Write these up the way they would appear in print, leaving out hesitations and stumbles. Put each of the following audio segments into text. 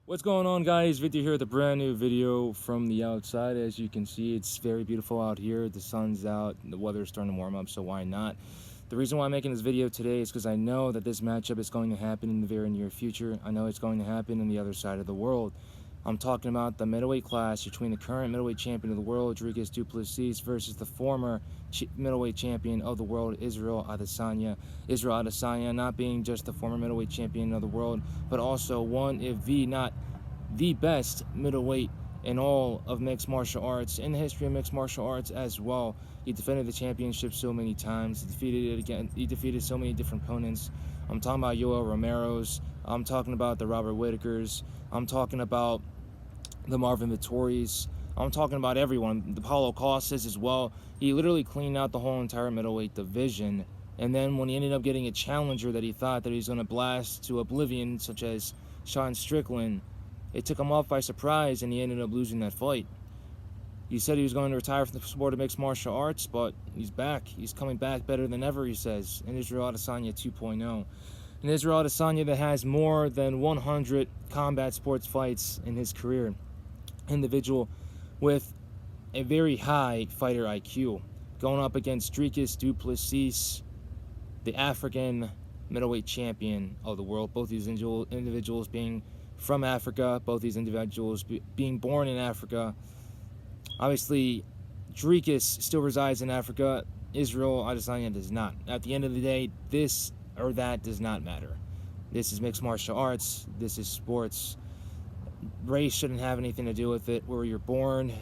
What's going on, guys? Victor here with a brand new video from the outside. As you can see, it's very beautiful out here. The sun's out, the weather's starting to warm up, so why not? The reason why I'm making this video today is because I know that this matchup is going to happen in the very near future. I know it's going to happen on the other side of the world. I'm talking about the middleweight clash between the current middleweight champion of the world, Dricus du Plessis, versus the former middleweight champion of the world, Israel Adesanya. Israel Adesanya not being just the former middleweight champion of the world, but also one, if not the best middleweight in all of mixed martial arts, in the history of mixed martial arts as well. He defended the championship so many times. He defeated so many different opponents. I'm talking about Yoel Romero's. I'm talking about the Robert Whitakers. I'm talking about the Marvin Vittori's. I'm talking about everyone. The Paulo Costas as well. He literally cleaned out the whole entire middleweight division. And then when he ended up getting a challenger that he thought that he was going to blast to oblivion, such as Sean Strickland, it took him off by surprise, and he ended up losing that fight. He said he was going to retire from the sport of mixed martial arts, but he's back. He's coming back better than ever, he says, in Israel Adesanya 2.0. An Israel Adesanya that has more than 100 combat sports fights in his career. Individual with a very high fighter IQ, going up against Dricus du Plessis, the African middleweight champion of the world. Both these individuals being from Africa, both these individuals being born in Africa. Obviously, Dricus still resides in Africa. Israel Adesanya does not. At the end of the day, this or that does not matter. This is mixed martial arts. This is sports. Race shouldn't have anything to do with it. Where you're born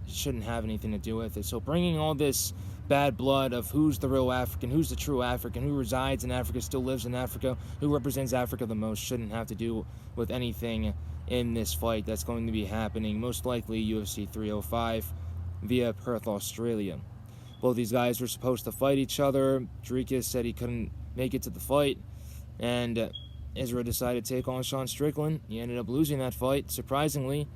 shouldn't have anything to do with it. So bringing all this bad blood of who's the real African, who's the true African, who resides in Africa, still lives in Africa, who represents Africa the most, shouldn't have to do with anything in this fight that's going to be happening, most likely UFC 305 via Perth, Australia. Both these guys were supposed to fight each other. Dricus said he couldn't make it to the fight, and Israel decided to take on Sean Strickland. He ended up losing that fight, surprisingly.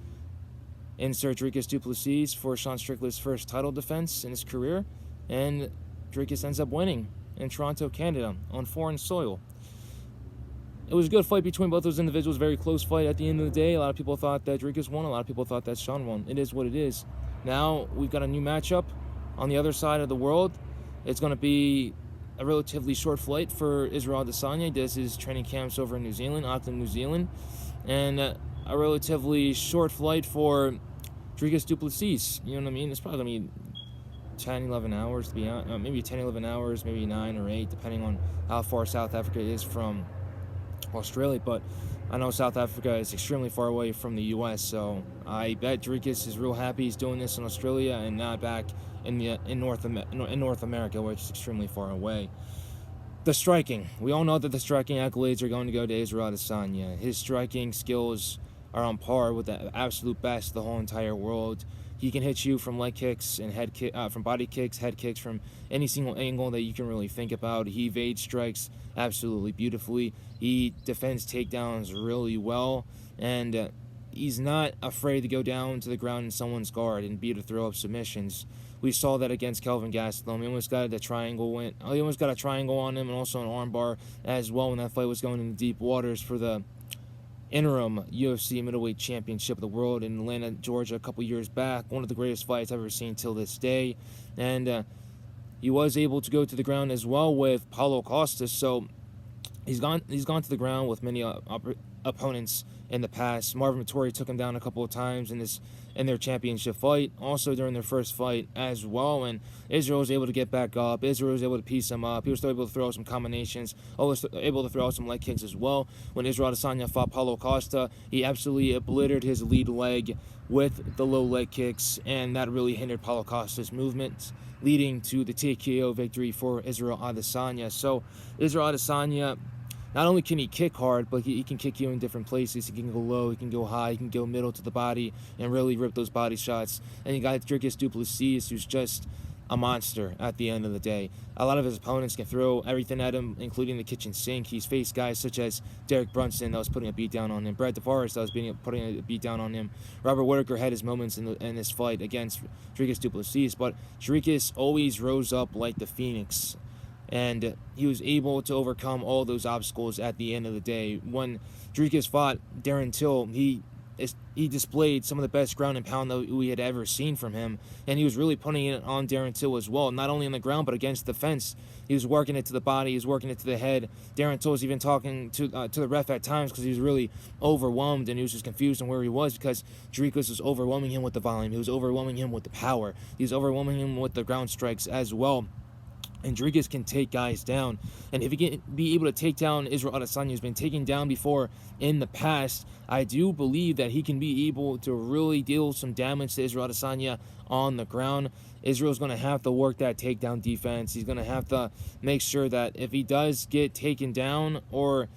Insert Dricus du Plessis for Sean Strickland's first title defense in his career, and Dricus ends up winning in Toronto, Canada, on foreign soil. It was a good fight between both those individuals, very close fight at the end of the day. A lot of people thought that Dricus won, a lot of people thought that Sean won. It is what it is. Now we've got a new matchup on the other side of the world. It's going to be a relatively short flight for Israel Adesanya. He does his training camps over in New Zealand, Auckland, New Zealand. And a relatively short flight for Dricus du Plessis. You know what I mean? It's probably going to be 10, 11 hours to be honest. Maybe 10, 11 hours, maybe 9 or 8, depending on how far South Africa is from Australia. But I know South Africa is extremely far away from the U.S., so I bet Dricus is real happy he's doing this in Australia and not back in North America, which is extremely far away. The striking. We all know that the striking accolades are going to go to Israel Adesanya. His striking skills are on par with the absolute best of the whole entire world. He can hit you from leg kicks and from body kicks, head kicks, from any single angle that you can really think about. He evades strikes absolutely beautifully. He defends takedowns really well, and he's not afraid to go down to the ground in someone's guard and be able to throw up submissions. We saw that against Kelvin Gastelum. He almost got a triangle on him, and also an armbar as well when that fight was going into deep waters for the interim UFC middleweight championship of the world in Atlanta, Georgia, a couple years back. One of the greatest fights I've ever seen till this day. And he was able to go to the ground as well with Paulo Costas. So he's gone to the ground with many opponents in the past. Marvin Vittori took him down a couple of times in their championship fight, also during their first fight as well, and Israel was able to get back up. Israel was able to piece him up. He was still able to throw some combinations, always able to throw out some leg kicks as well. When Israel Adesanya fought Paulo Costa, he absolutely obliterated his lead leg with the low leg kicks, and that really hindered Paulo Costa's movement, leading to the TKO victory for Israel Adesanya. So Israel Adesanya, not only can he kick hard, but he can kick you in different places. He can go low, he can go high, he can go middle to the body and really rip those body shots. And you got Dricus du Plessis, who's just a monster at the end of the day. A lot of his opponents can throw everything at him, including the kitchen sink. He's faced guys such as Derek Brunson that was putting a beat down on him, Brad Tavares that was putting a beat down on him. Robert Whitaker had his moments in this fight against Dricus du Plessis, but Dricus always rose up like the phoenix. and he was able to overcome all those obstacles at the end of the day. When Dricus fought Darren Till, he displayed some of the best ground and pound that we had ever seen from him, and he was really putting it on Darren Till as well, not only on the ground but against the fence. He was working it to the body, he was working it to the head. Darren Till was even talking to the ref at times because he was really overwhelmed, and he was just confused on where he was because Dricus was overwhelming him with the volume, he was overwhelming him with the power, he was overwhelming him with the ground strikes as well. And Dricus can take guys down. And if he can be able to take down Israel Adesanya, who's been taken down before in the past, I do believe that he can be able to really deal some damage to Israel Adesanya on the ground. Israel's going to have to work that takedown defense. He's going to have to make sure that if he does get taken down, or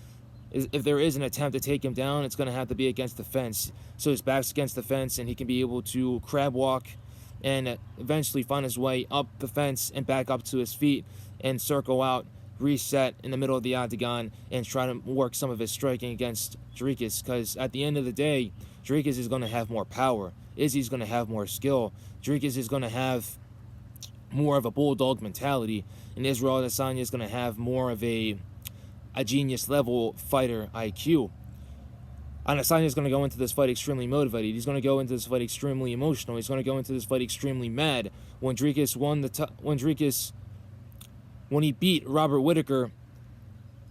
if there is an attempt to take him down, it's going to have to be against the fence. So his back's against the fence, and he can be able to crab walk and eventually find his way up the fence and back up to his feet and circle out, reset in the middle of the octagon, and try to work some of his striking against Dricus. Because at the end of the day, Dricus is going to have more power. Izzy's going to have more skill. Dricus is going to have more of a bulldog mentality, and Israel Adesanya is going to have more of a genius level fighter IQ. Adesanya is going to go into this fight extremely motivated. He's going to go into this fight extremely emotional. He's going to go into this fight extremely mad. When Dricus when he beat Robert Whittaker,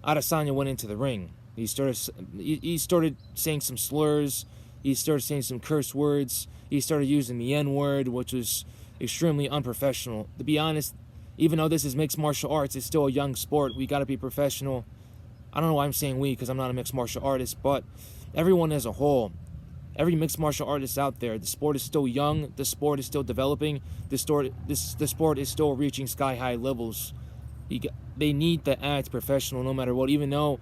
Adesanya went into the ring. He started saying some slurs. He started saying some curse words. He started using the N-word, which was extremely unprofessional. To be honest, even though this is mixed martial arts, it's still a young sport. We got to be professional. I don't know why I'm saying we, because I'm not a mixed martial artist, but everyone as a whole, every mixed martial artist out there, the sport is still young, the sport is still developing, the sport is still reaching sky-high levels. They need to act professional no matter what, even though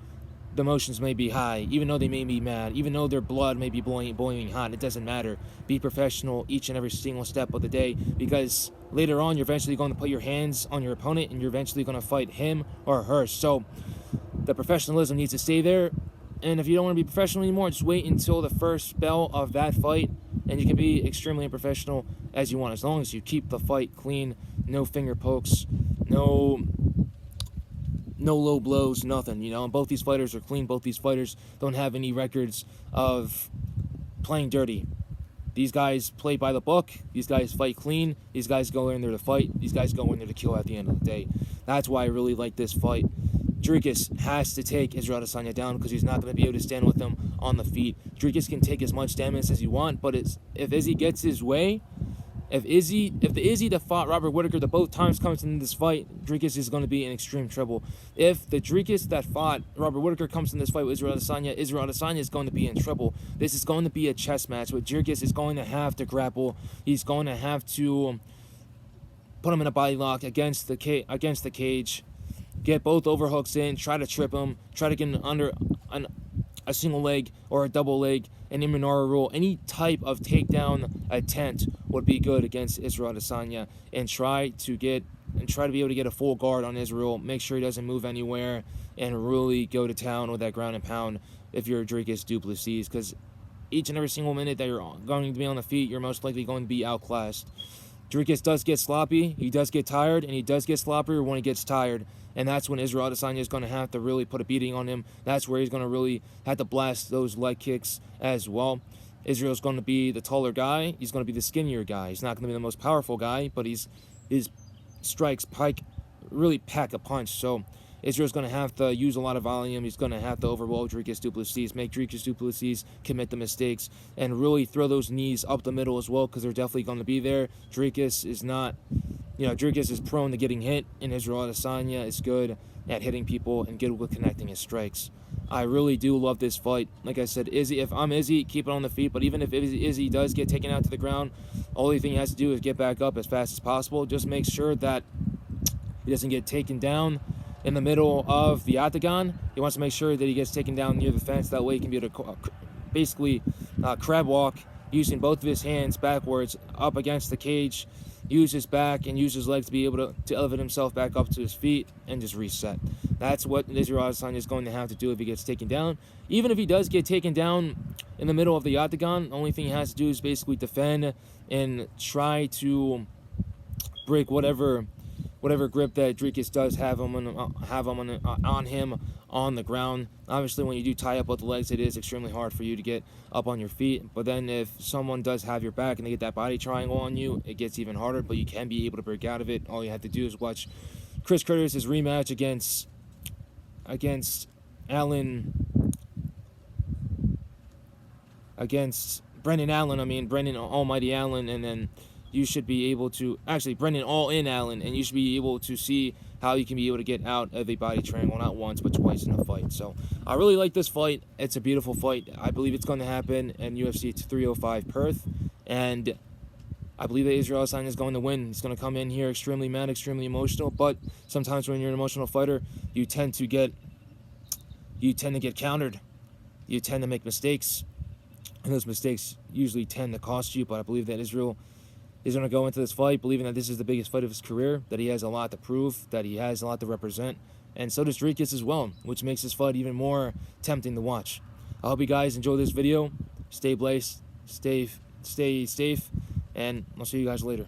the emotions may be high, even though they may be mad, even though their blood may be boiling hot. It doesn't matter. Be professional each and every single step of the day, because later on you're eventually going to put your hands on your opponent and you're eventually going to fight him or her. So the professionalism needs to stay there. And if you don't want to be professional anymore, just wait until the first bell of that fight, and you can be extremely unprofessional as you want, as long as you keep the fight clean, no finger pokes, no low blows, nothing, And both these fighters are clean. Both these fighters don't have any records of playing dirty. These guys play by the book. These guys fight clean. These guys go in there to fight. These guys go in there to kill at the end of the day. That's why I really like this fight. Dricus has to take Israel Adesanya down, because he's not going to be able to stand with him on the feet. Dricus can take as much damage as you want, but if Izzy gets his way, if the Izzy that fought Robert Whittaker that both times comes into this fight, Dricus is going to be in extreme trouble. If the Dricus that fought Robert Whittaker comes in this fight with Israel Adesanya is going to be in trouble. This is going to be a chess match where Dricus is going to have to grapple. He's going to have to put him in a body lock against the cage. Get both overhooks in, try to trip him, try to get him under a single leg or a double leg, an Imanara rule. Any type of takedown attempt would be good against Israel Adesanya, and try to be able to get a full guard on Israel, make sure he doesn't move anywhere, and really go to town with that ground and pound if you're Dricus du Plessis, because each and every single minute that you're going to be on the feet, you're most likely going to be outclassed. Dricus does get sloppy, he does get tired, and he does get sloppier when he gets tired. And that's when Israel Adesanya is going to have to really put a beating on him. That's where he's going to really have to blast those leg kicks as well. Israel's going to be the taller guy. He's going to be the skinnier guy. He's not going to be the most powerful guy, but his strikes really pack a punch. So Israel's going to have to use a lot of volume. He's going to have to overwhelm Dricus du Plessis, make Dricus du Plessis commit the mistakes, and really throw those knees up the middle as well, because they're definitely going to be there. Dricus is prone to getting hit, and Israel Adesanya is good at hitting people and good with connecting his strikes. I really do love this fight. Like I said, if I'm Izzy, keep it on the feet. But even if Izzy does get taken out to the ground, only thing he has to do is get back up as fast as possible. Just make sure that he doesn't get taken down in the middle of the octagon. He wants to make sure that he gets taken down near the fence. That way he can be able to basically crab walk using both of his hands backwards up against the cage, use his back and use his legs to be able to elevate himself back up to his feet and just reset. That's what Israel Adesanya is going to have to do if he gets taken down. Even if he does get taken down in the middle of the octagon, the only thing he has to do is basically defend and try to break whatever whatever grip that Dricus does have on him on the ground. Obviously, when you do tie up both the legs, it is extremely hard for you to get up on your feet. But then if someone does have your back and they get that body triangle on you, it gets even harder, but you can be able to break out of it. All you have to do is watch Chris Curtis' rematch against Brendan Allen, Brendan Almighty Allen, and then you should be able to, actually Brendan All-In Allen, and you should be able to see how you can be able to get out of a body triangle, not once, but twice in a fight. So I really like this fight. It's a beautiful fight. I believe it's going to happen in UFC 305 Perth, and I believe that Israel Adesanya is going to win. He's going to come in here extremely mad, extremely emotional, but sometimes when you're an emotional fighter, you tend to get countered. You tend to make mistakes, and those mistakes usually tend to cost you. But I believe that Israel is going to go into this fight believing that this is the biggest fight of his career, that he has a lot to prove, that he has a lot to represent, and so does Dricus as well, which makes this fight even more tempting to watch. I hope you guys enjoy this video. Stay blessed, stay safe, and I'll see you guys later.